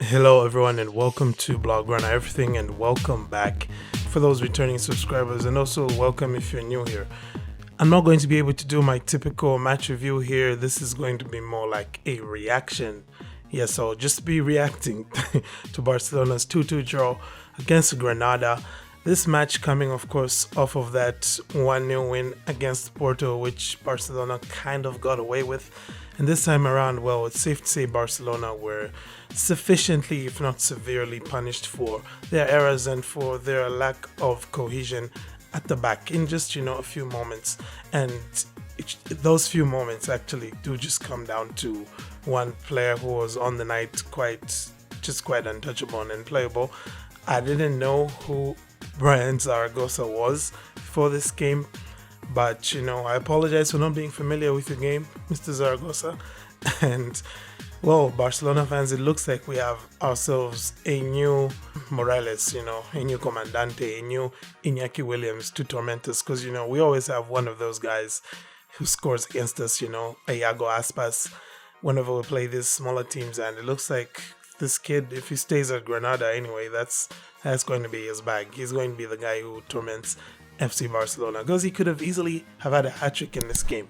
Hello, everyone, and welcome to Blog Run Everything, and welcome back for those returning subscribers, and also welcome if you're new here. I'm not going to be able to do my typical match review here. This is going to be more like a reaction. Yes, I'll just be reacting to Barcelona's 2-2 draw against Granada. This match coming, of course, off of that 1-0 win against Porto, which Barcelona kind of got away with. And this time around, well, it's safe to say Barcelona were sufficiently, if not severely, punished for their errors and for their lack of cohesion at the back in just, a few moments. And those few moments actually do just come down to one player who was on the night quite untouchable and unplayable. I didn't know who Bryan Zaragoza was for this game. But, I apologize for not being familiar with your game, Mr. Zaragoza. And, well, Barcelona fans, it looks like we have ourselves a new Morales, a new Comandante, a new Iñaki Williams to torment us. Because, we always have one of those guys who scores against us, a Iago Aspas, whenever we play these smaller teams. And it looks like this kid, if he stays at Granada anyway, that's going to be his bag. He's going to be the guy who torments FC Barcelona, because he could have easily have had a hat-trick in this game.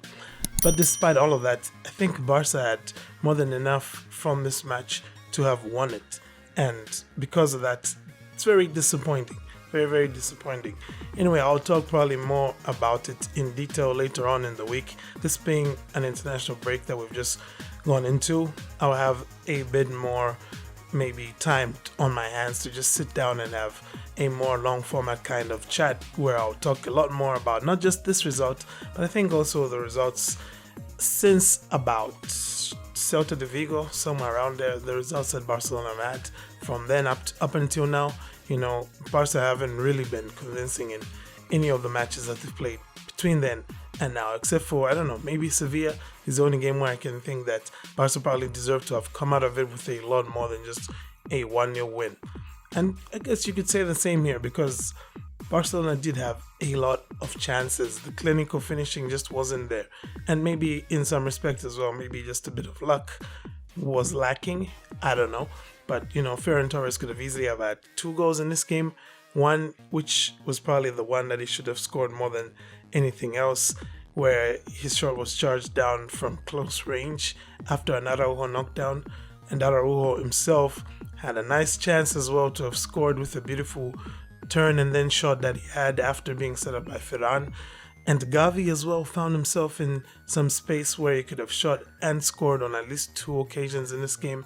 But despite all of that, I think Barca had more than enough from this match to have won it. And because of that, it's very disappointing. Very, very disappointing. Anyway, I'll talk probably more about it in detail later on in the week. This being an international break that we've just gone into, I'll have a bit more maybe time on my hands to just sit down and have a more long format kind of chat where I'll talk a lot more about not just this result, but I think also the results since about Celta de Vigo, somewhere around there, the results that Barcelona have had from then up until now. Barca haven't really been convincing in any of the matches that they've played between then and now, except for, I don't know, maybe Sevilla is the only game where I can think that Barca probably deserved to have come out of it with a lot more than just a 1-0 win. And I guess you could say the same here, because Barcelona did have a lot of chances. The clinical finishing just wasn't there. And maybe in some respects as well, maybe just a bit of luck was lacking. I don't know. But, Ferran Torres could have easily have had 2 goals in this game. One, which was probably the one that he should have scored more than anything else, where his shot was charged down from close range after an Araujo knockdown. And Araujo himself had a nice chance as well to have scored with a beautiful turn and then shot that he had after being set up by Ferran. And Xavi as well found himself in some space where he could have shot and scored on at least 2 occasions in this game.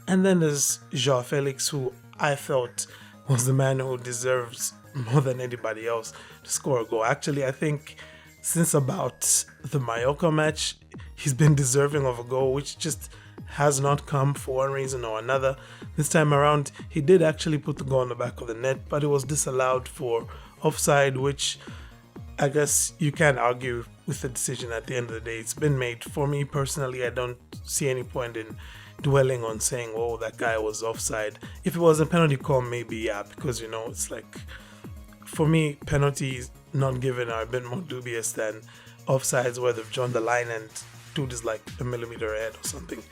And then there's João Felix, who I felt was the man who deserves more than anybody else to score a goal. Actually, I think since about the Mallorca match, he's been deserving of a goal, which just has not come for one reason or another. This time around, he did actually put the goal on the back of the net, but it was disallowed for offside, which I guess you can't argue with the decision at the end of the day. It's been made. For me personally, I don't see any point in dwelling on saying, oh, that guy was offside. If it was a penalty call, maybe, yeah, because, it's like, for me, penalties not given are a bit more dubious than offsides where they've drawn the line and dude is like a millimeter ahead or something.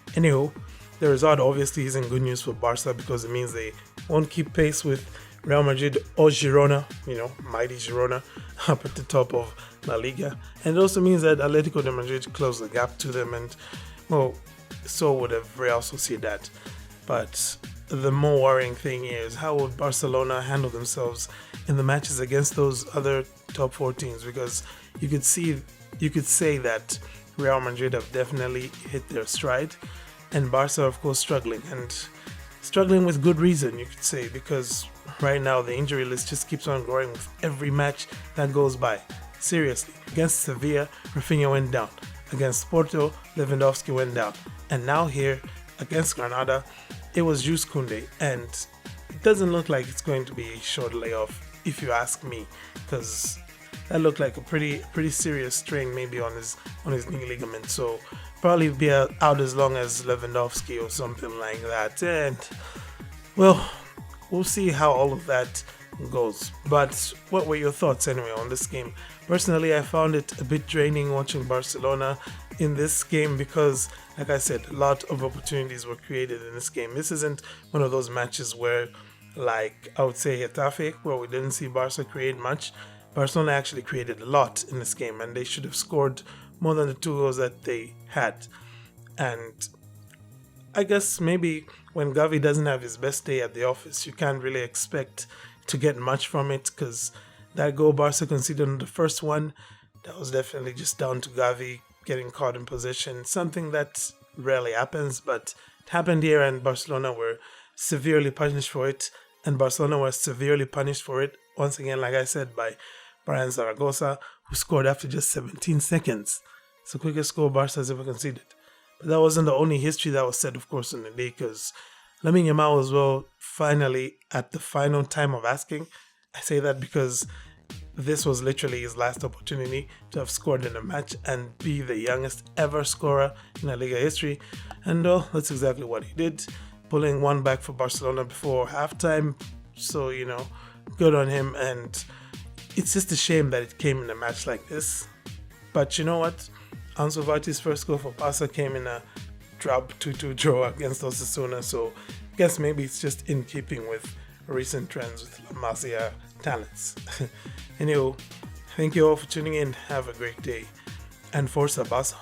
Anywho, the result obviously isn't good news for Barca, because it means they won't keep pace with Real Madrid or Girona, mighty Girona, up at the top of La Liga. And it also means that Atletico Madrid closed the gap to them, and, well, so would have Real Sociedad. But the more worrying thing is, how would Barcelona handle themselves in the matches against those other top 4 teams? Because you could say that Real Madrid have definitely hit their stride, and Barca, of course, struggling with good reason, you could say, because right now the injury list just keeps on growing with every match that goes by. Seriously, against Sevilla, Rafinha went down. Against Porto, Lewandowski went down. And now here, against Granada, it was Joules Kounde, and it doesn't look like it's going to be a short layoff, if you ask me, because that looked like a pretty serious strain maybe on his knee ligament. So probably be out as long as Lewandowski or something like that. And, well, we'll see how all of that goes. But what were your thoughts anyway on this game? Personally, I found it a bit draining watching Barcelona in this game because, like I said, a lot of opportunities were created in this game. This isn't one of those matches where, like I would say, Getafe, where we didn't see Barca create much. Barcelona actually created a lot in this game, and they should have scored more than the 2 goals that they had. And I guess maybe when Xavi doesn't have his best day at the office, you can't really expect to get much from it, because that goal Barca conceded on the first one, that was definitely just down to Xavi getting caught in possession, something that rarely happens, but it happened here, and Barcelona were severely punished for it. And Barcelona was severely punished for it, once again, like I said, by Bryan Zaragoza, who scored after just 17 seconds. It's the quickest goal Barca has ever conceded. But that wasn't the only history that was said, of course, in the day, because Lamine Yamal as well, finally, at the final time of asking. I say that because this was literally his last opportunity to have scored in a match and be the youngest ever scorer in La Liga history. And that's exactly what he did, pulling one back for Barcelona before halftime. So, good on him. And it's just a shame that it came in a match like this. But you know what? Ansu Fati's first goal for Barca came in a drab 2-2 draw against Osasuna. So I guess maybe it's just in keeping with recent trends with La Masia talents. Anyway, thank you all for tuning in. Have a great day. And Forza Barca.